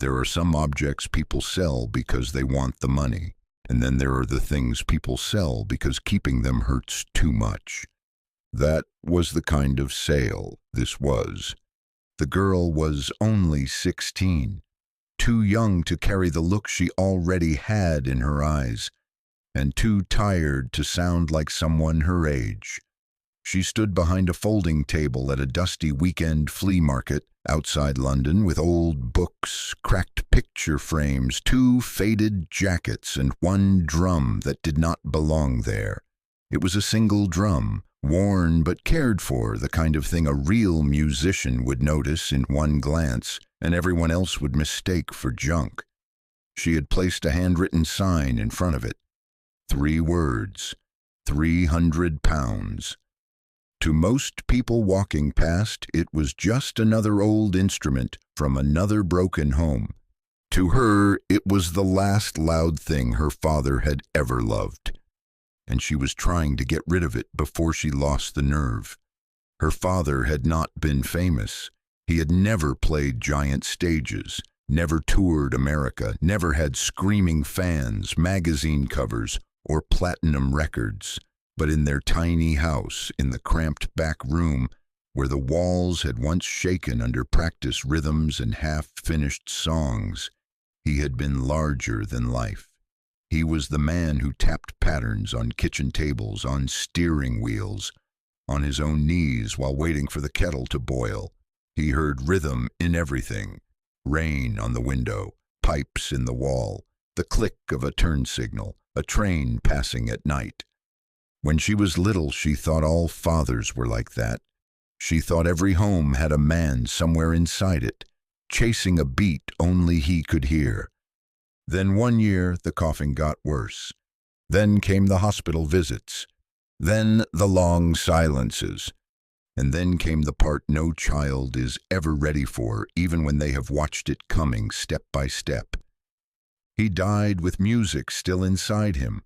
There are some objects people sell because they want the money, and then there are the things people sell because keeping them hurts too much. That was the kind of sale this was. The girl was only 16, too young to carry the look she already had in her eyes, and too tired to sound like someone her age. She stood behind a folding table at a dusty weekend flea market outside London with old books, cracked picture frames, two faded jackets, and one drum that did not belong there. It was a single drum, worn but cared for, the kind of thing a real musician would notice in one glance, and everyone else would mistake for junk. She had placed a handwritten sign in front of it. 3 words, £300. To most people walking past, it was just another old instrument from another broken home. To her, it was the last loud thing her father had ever loved, and she was trying to get rid of it before she lost the nerve. Her father had not been famous. He had never played giant stages, never toured America, never had screaming fans, magazine covers, or platinum records. But in their tiny house, in the cramped back room, where the walls had once shaken under practice rhythms and half-finished songs, he had been larger than life. He was the man who tapped patterns on kitchen tables, on steering wheels, on his own knees while waiting for the kettle to boil. He heard rhythm in everything: rain on the window, pipes in the wall, the click of a turn signal, a train passing at night. When she was little, she thought all fathers were like that. She thought every home had a man somewhere inside it, chasing a beat only he could hear. Then one year, the coughing got worse. Then came the hospital visits. Then the long silences. And then came the part no child is ever ready for, even when they have watched it coming step by step. He died with music still inside him.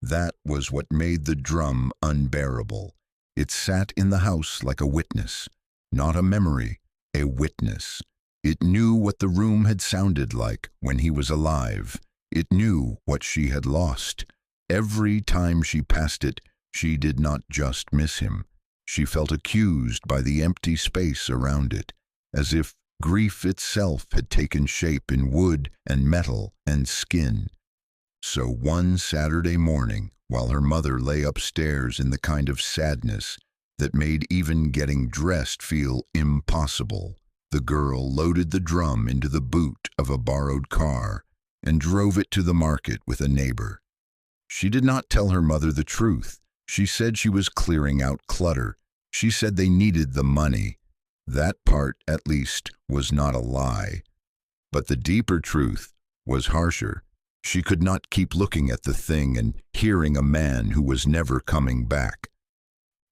That was what made the drum unbearable. It sat in the house like a witness, not a memory, a witness. It knew what the room had sounded like when he was alive. It knew what she had lost. Every time she passed it, she did not just miss him. She felt accused by the empty space around it, as if grief itself had taken shape in wood and metal and skin. So one Saturday morning, while her mother lay upstairs in the kind of sadness that made even getting dressed feel impossible, the girl loaded the drum into the boot of a borrowed car and drove it to the market with a neighbor. She did not tell her mother the truth. She said she was clearing out clutter. She said they needed the money. That part, at least, was not a lie. But the deeper truth was harsher. She could not keep looking at the thing and hearing a man who was never coming back.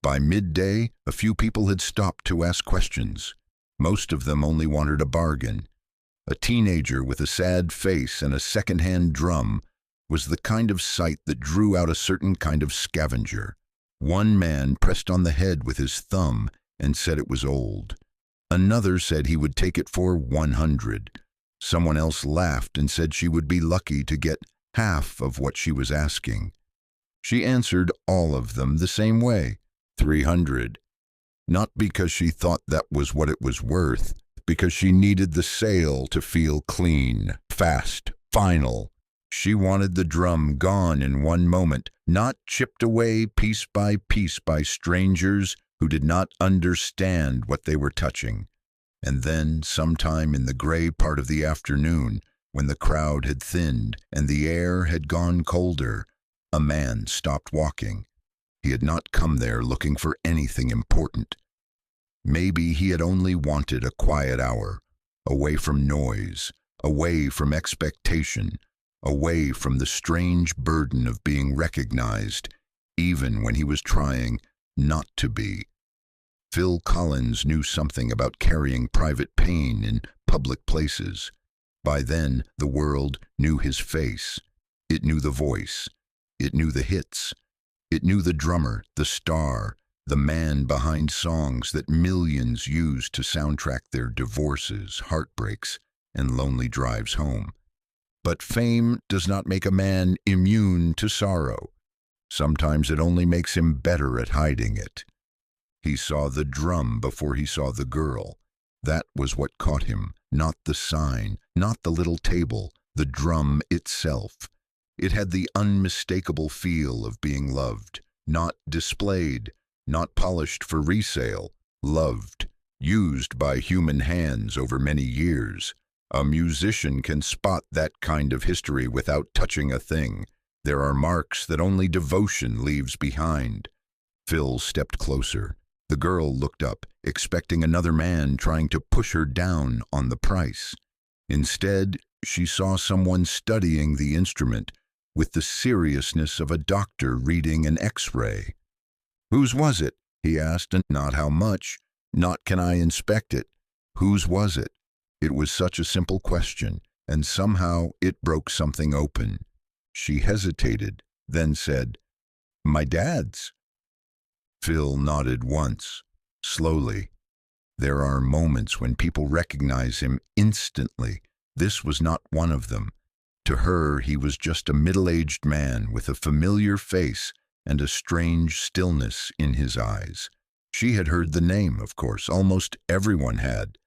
By midday, a few people had stopped to ask questions. Most of them only wanted a bargain. A teenager with a sad face and a second-hand drum was the kind of sight that drew out a certain kind of scavenger. One man pressed on the head with his thumb and said it was old. Another said he would take it for 100. Someone else laughed and said she would be lucky to get half of what she was asking. She answered all of them the same way, 300. Not because she thought that was what it was worth, because she needed the sale to feel clean, fast, final. She wanted the drum gone in one moment, not chipped away piece by strangers who did not understand what they were touching. And then, sometime in the gray part of the afternoon, when the crowd had thinned and the air had gone colder, a man stopped walking. He had not come there looking for anything important. Maybe he had only wanted a quiet hour, away from noise, away from expectation, away from the strange burden of being recognized, even when he was trying not to be. Phil Collins knew something about carrying private pain in public places. By then, the world knew his face. It knew the voice. It knew the hits. It knew the drummer, the star, the man behind songs that millions used to soundtrack their divorces, heartbreaks, and lonely drives home. But fame does not make a man immune to sorrow. Sometimes it only makes him better at hiding it. He saw the drum before he saw the girl. That was what caught him, not the sign, not the little table, the drum itself. It had the unmistakable feel of being loved, not displayed, not polished for resale, loved, used by human hands over many years. A musician can spot that kind of history without touching a thing. There are marks that only devotion leaves behind. Phil stepped closer. The girl looked up, expecting another man trying to push her down on the price. Instead, she saw someone studying the instrument with the seriousness of a doctor reading an X-ray. "Whose was it?" he asked, and not how much, not can I inspect it. Whose was it? It was such a simple question, and somehow it broke something open. She hesitated, then said, "My dad's." Phil nodded once, slowly. There are moments when people recognize him instantly. This was not one of them. To her, he was just a middle-aged man with a familiar face and a strange stillness in his eyes. She had heard the name, of course, almost everyone had.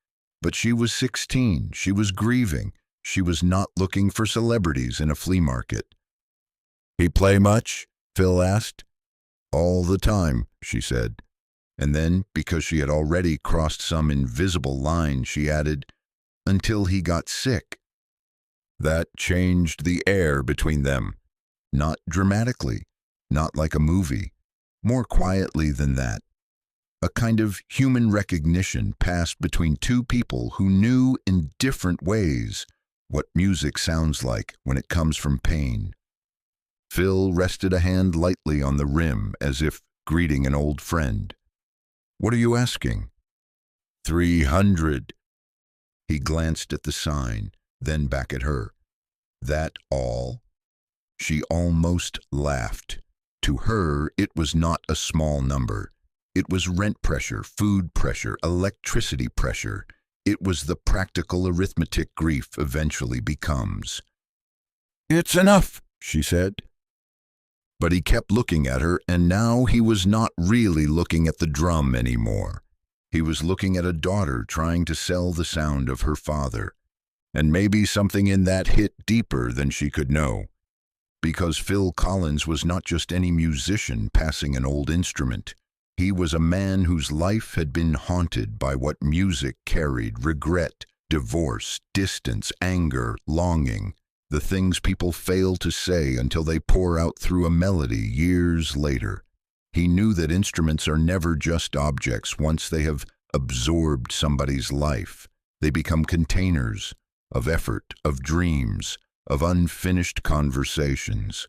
But she was 16, she was grieving, she was not looking for celebrities in a flea market. "He play much?" Phil asked. "All the time," she said. And then, because she had already crossed some invisible line, she added, "Until he got sick." That changed the air between them. Not dramatically, not like a movie, more quietly than that. A kind of human recognition passed between two people who knew in different ways what music sounds like when it comes from pain. Phil rested a hand lightly on the rim as if greeting an old friend. "What are you asking?" 300. He glanced at the sign, then back at her. "That all?" She almost laughed. To her, it was not a small number. It was rent pressure, food pressure, electricity pressure. It was the practical arithmetic grief eventually becomes. "It's enough," she said. But he kept looking at her, and now he was not really looking at the drum anymore. He was looking at a daughter trying to sell the sound of her father. And maybe something in that hit deeper than she could know. Because Phil Collins was not just any musician passing an old instrument. He was a man whose life had been haunted by what music carried: regret, divorce, distance, anger, longing, the things people fail to say until they pour out through a melody years later. He knew that instruments are never just objects. Once they have absorbed somebody's life, they become containers of effort, of dreams, of unfinished conversations.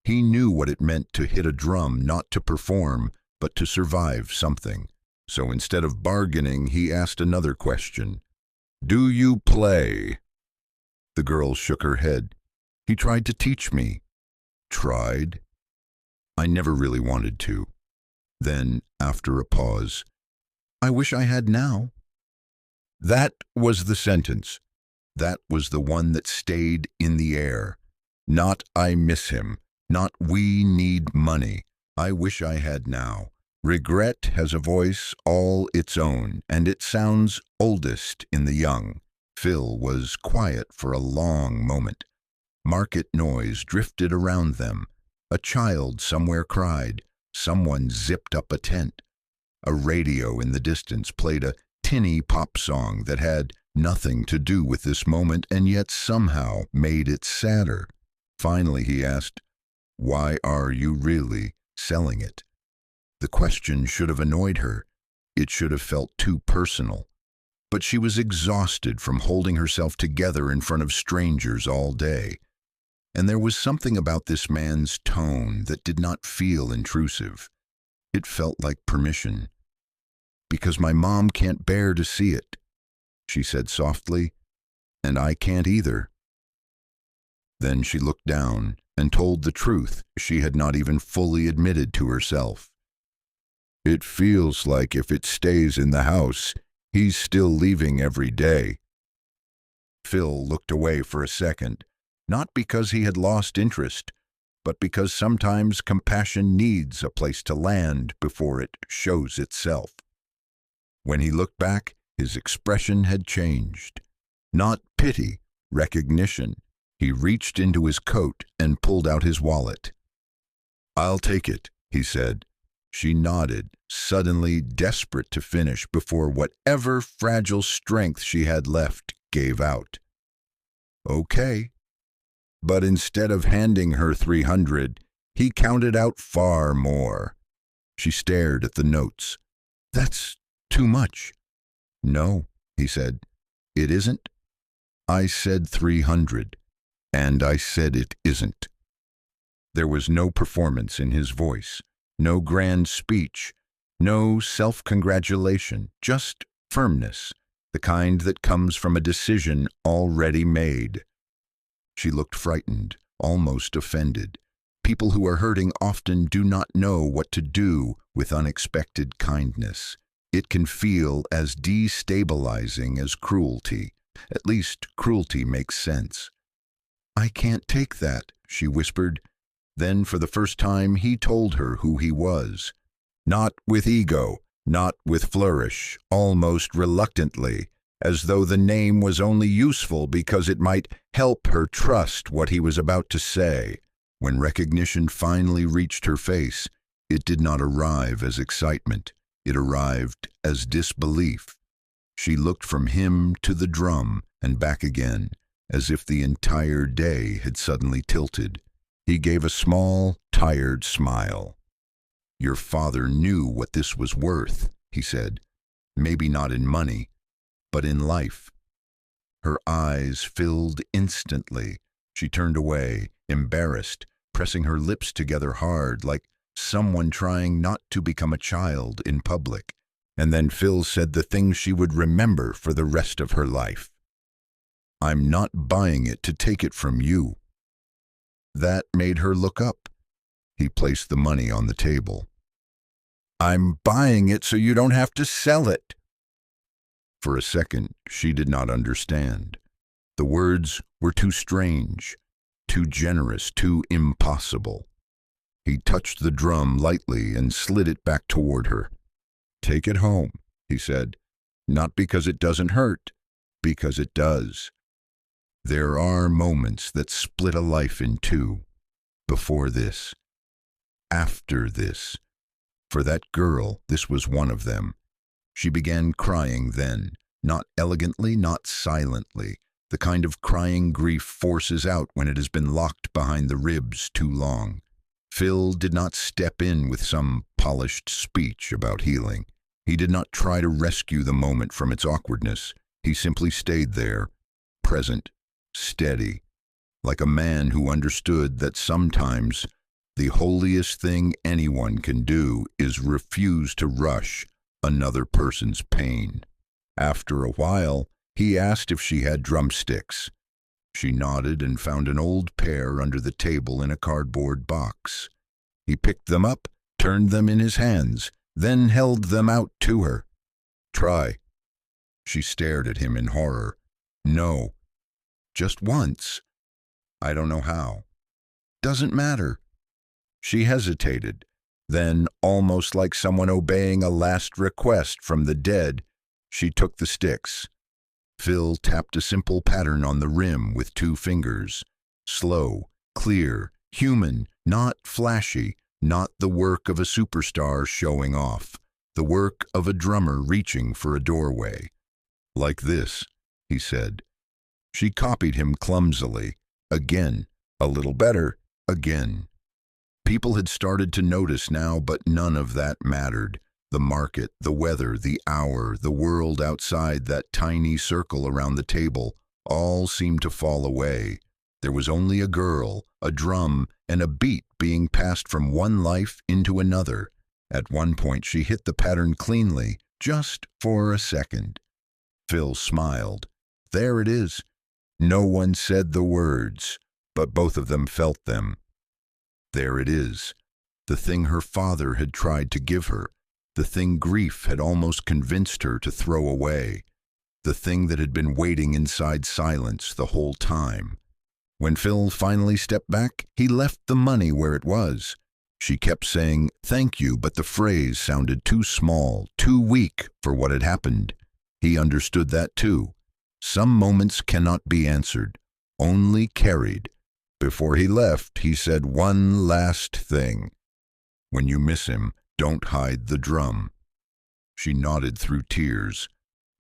He knew what it meant to hit a drum, not to perform, but to survive something. So instead of bargaining, he asked another question. "Do you play?" The girl shook her head. "He tried to teach me." "Tried?" "I never really wanted to." Then, after a pause, "I wish I had now." That was the sentence. That was the one that stayed in the air. Not "I miss him," not "we need money." I wish I had now. Regret has a voice all its own, and it sounds oldest in the young. Phil was quiet for a long moment. Market noise drifted around them. A child somewhere cried. Someone zipped up a tent. A radio in the distance played a tinny pop song that had nothing to do with this moment and yet somehow made it sadder. Finally he asked, "Why are you really selling it?" The question should have annoyed her. It should have felt too personal. But she was exhausted from holding herself together in front of strangers all day. And there was something about this man's tone that did not feel intrusive. It felt like permission. "Because my mom can't bear to see it," she said softly, "and I can't either." Then she looked down and told the truth she had not even fully admitted to herself. "It feels like if it stays in the house, he's still leaving every day." Phil looked away for a second, not because he had lost interest, but because sometimes compassion needs a place to land before it shows itself. When he looked back, his expression had changed. Not pity, recognition. He reached into his coat and pulled out his wallet. "I'll take it," he said. She nodded, suddenly desperate to finish before whatever fragile strength she had left gave out. "Okay." But instead of handing her 300, he counted out far more. She stared at the notes. "That's too much." "No," he said. "It isn't. I said 300, and I said it isn't." There was no performance in his voice, no grand speech, no self-congratulation, just firmness, the kind that comes from a decision already made. She looked frightened, almost offended. People who are hurting often do not know what to do with unexpected kindness. It can feel as destabilizing as cruelty. At least cruelty makes sense. "I can't take that," she whispered. Then for the first time he told her who he was. Not with ego, not with flourish, almost reluctantly, as though the name was only useful because it might help her trust what he was about to say. When recognition finally reached her face, it did not arrive as excitement. It arrived as disbelief. She looked from him to the drum and back again, as if the entire day had suddenly tilted. He gave a small, tired smile. "Your father knew what this was worth," he said. "Maybe not in money, but in life." Her eyes filled instantly. She turned away, embarrassed, pressing her lips together hard, like someone trying not to become a child in public. And then Phil said the thing she would remember for the rest of her life. "I'm not buying it to take it from you." That made her look up. He placed the money on the table. "I'm buying it so you don't have to sell it." For a second, she did not understand. The words were too strange, too generous, too impossible. He touched the drum lightly and slid it back toward her. "Take it home," he said. "Not because it doesn't hurt, because it does. There are moments that split a life in two. Before this. After this. For that girl, this was one of them. She began crying then, not elegantly, not silently, the kind of crying grief forces out when it has been locked behind the ribs too long. Phil did not step in with some polished speech about healing. He did not try to rescue the moment from its awkwardness. He simply stayed there, present, steady, like a man who understood that sometimes the holiest thing anyone can do is refuse to rush another person's pain. After a while, he asked if she had drumsticks. She nodded and found an old pair under the table in a cardboard box. He picked them up, turned them in his hands, then held them out to her. "Try." She stared at him in horror. "No." "Just once." "I don't know how." "Doesn't matter." She hesitated. Then, almost like someone obeying a last request from the dead, she took the sticks. Phil tapped a simple pattern on the rim with 2 fingers. Slow, clear, human, not flashy, not the work of a superstar showing off, the work of a drummer reaching for a doorway. "Like this," he said. She copied him clumsily. Again, a little better, again. People had started to notice now, but none of that mattered. The market, the weather, the hour, the world outside that tiny circle around the table, all seemed to fall away. There was only a girl, a drum, and a beat being passed from one life into another. At one point she hit the pattern cleanly, just for a second. Phil smiled. There it is. No one said the words, but both of them felt them. There it is, the thing her father had tried to give her, the thing grief had almost convinced her to throw away, the thing that had been waiting inside silence the whole time. When Phil finally stepped back, he left the money where it was. She kept saying, "Thank you," but the phrase sounded too small, too weak for what had happened. He understood that too. Some moments cannot be answered, only carried. Before he left, he said one last thing. "When you miss him, don't hide the drum." She nodded through tears.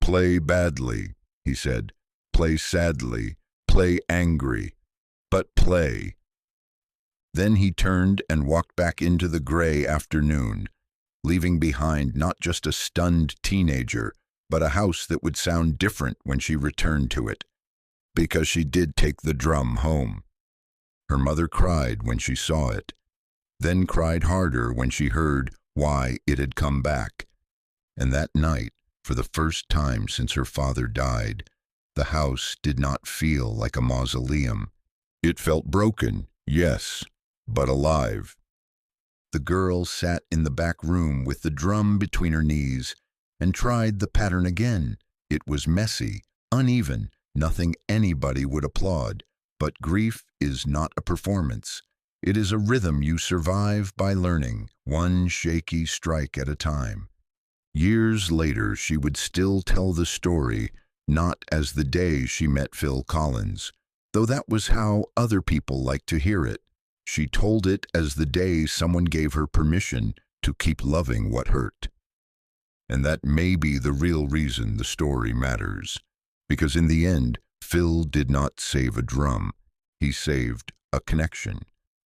"Play badly," he said. "Play sadly. Play angry. But play." Then he turned and walked back into the gray afternoon, leaving behind not just a stunned teenager, but a house that would sound different when she returned to it, because she did take the drum home. Her mother cried when she saw it, then cried harder when she heard why it had come back. And that night, for the first time since her father died, the house did not feel like a mausoleum. It felt broken, yes, but alive. The girl sat in the back room with the drum between her knees and tried the pattern again. It was messy, uneven, nothing anybody would applaud. But grief is not a performance. It is a rhythm you survive by learning, one shaky strike at a time. Years later, she would still tell the story, not as the day she met Phil Collins, though that was how other people liked to hear it. She told it as the day someone gave her permission to keep loving what hurt. And that may be the real reason the story matters, because in the end, Phil did not save a drum. He saved a connection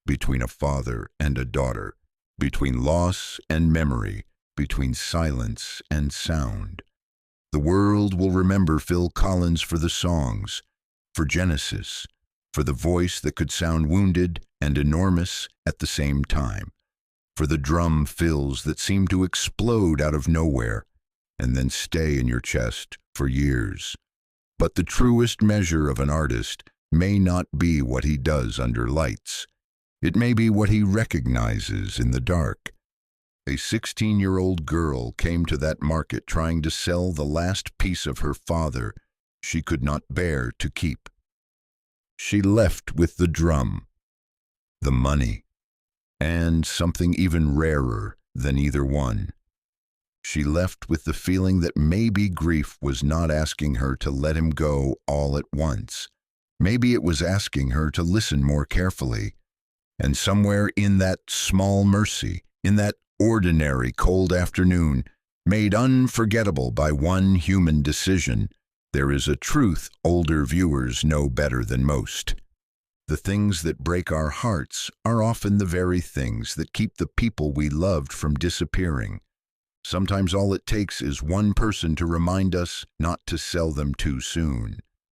between a father and a daughter, between loss and memory, between silence and sound. The world will remember Phil Collins for the songs, for Genesis, for the voice that could sound wounded and enormous at the same time, for the drum fills that seemed to explode out of nowhere and then stay in your chest for years. But the truest measure of an artist may not be what he does under lights. It may be what he recognizes in the dark. A 16-year-old girl came to that market trying to sell the last piece of her father she could not bear to keep. She left with the drum, the money, and something even rarer than either one. She left with the feeling that maybe grief was not asking her to let him go all at once. Maybe it was asking her to listen more carefully. And somewhere in that small mercy, in that ordinary cold afternoon, made unforgettable by one human decision, there is a truth older viewers know better than most. The things that break our hearts are often the very things that keep the people we loved from disappearing. Sometimes all it takes is one person to remind us not to sell them too soon.